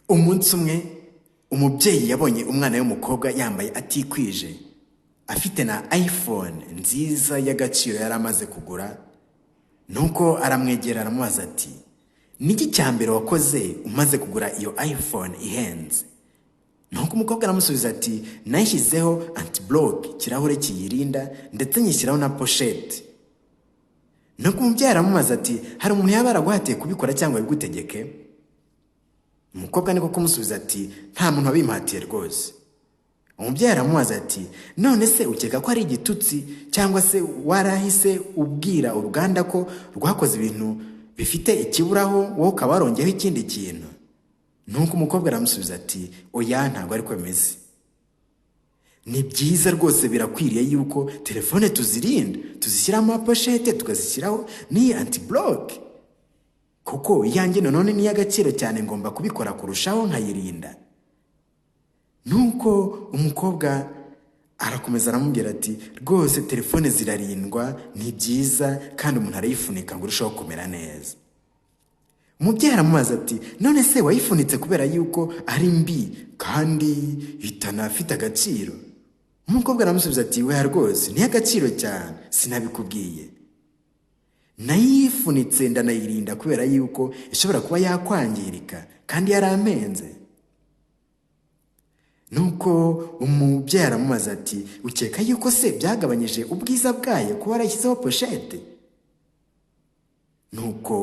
Umunsi umwe umubyeyi yabonye umwana w'umukobwa yambaye atikwije, afite na iPhone nziza y'agaciro yari amaze kugura. Nuko aramwegera aramubaza ati, niki cyambere wakoze umaze kugura iyo iPhone ihenze? Nuko umukobwa aramusubiza ati, nashyizeho anti-block, kirahure kiyirinda, ndetse nyishyiraho na pochette. Nuko umubyeyi aramubaza ati, hari umuntu yaba araguhatiye kubikora cyangwa bigutegeke? Umukobwa niko kumusubiza ati, nta muntu wabimpatiye rwose. Umubyeyi aramubaza ati, none se ukeka ko ari igitutsi cyangwa se warahise ubwira uruganda ko rwakoze ibintu bifite ikiburaho wowe ukaba warongeyeho ikindi kintu? Nuko umukobwa aramusubiza ati, oya, ntabwo ariko bimeze. Ni byiza rwose, birakwiriye yuko telefone tuzirinda, tuzishyiramo amaposhete, tukazishyiraho ni anti-block, kuko iyanjye none ni y'agaciro cyane, ngomba kubikora kurushaho nkayirinda. Nuko umukobwa arakomeza aramubwira ati, rwose telefone zirarindwa, ni byiza, kandi umuntu arayifunika ngo urusheho kumera neza. Umubyeyi aramubaza ati, none se wayifunitse kubera yuko ari mbi kandi itanafite agaciro? Umukobwa aramusubiza ati, we rwose ni y'agaciro cyane, sinabikubwiye. Nayifunitse ndanayirinda kubera yuko ishobora kuba yakwangirika kandi yarampenze. Nuko umubyeyi aramubaza ati, ukeka yuko se byagabanyije ubwiza bwayo kuba yarashyizeho pochette? Nuko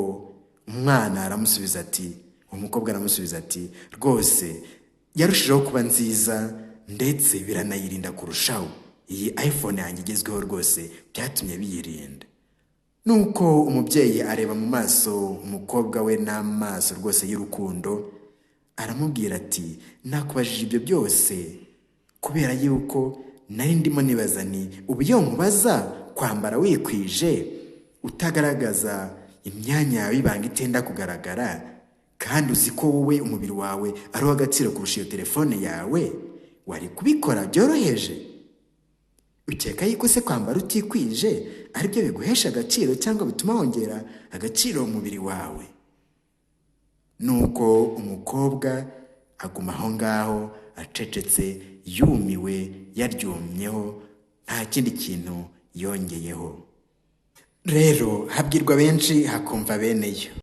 umwana aramusubiza ati, umukobwa aramusubiza ati, rwose yarushijeho kuba nziza, ndetse biranayirinda kurushaho. Iyi iPhone yanjye igezweho rwose byatumye biyirinda. Nuko umubyeyi areba mu maso umukobwa we n'amaso rwose y'urukundo, aramubwira ati, nakubajije ibyo byose kubera yuko nari ndimo nibaza ni uburyo nkubaza kwambara wikwije, utagaragaza imyanya yawe y'ibanga itenda kugaragara, kandi uzi ko wowe umubiri wawe ari uw'agaciro kurusha iyo telefone yawe, wari kubikora byoroheje? Ukeka yuko se kwambara utikwije aribyo biguhesha agaciro cyangwa bituma wongera agaciro umubiri wawe? Nuko umukobwa aguma aho ngaho acecetse, yumiwe, yaryumyeho, nta kindi kintu yongeyeho. Rero habwirwa benshi hakumva beneyo.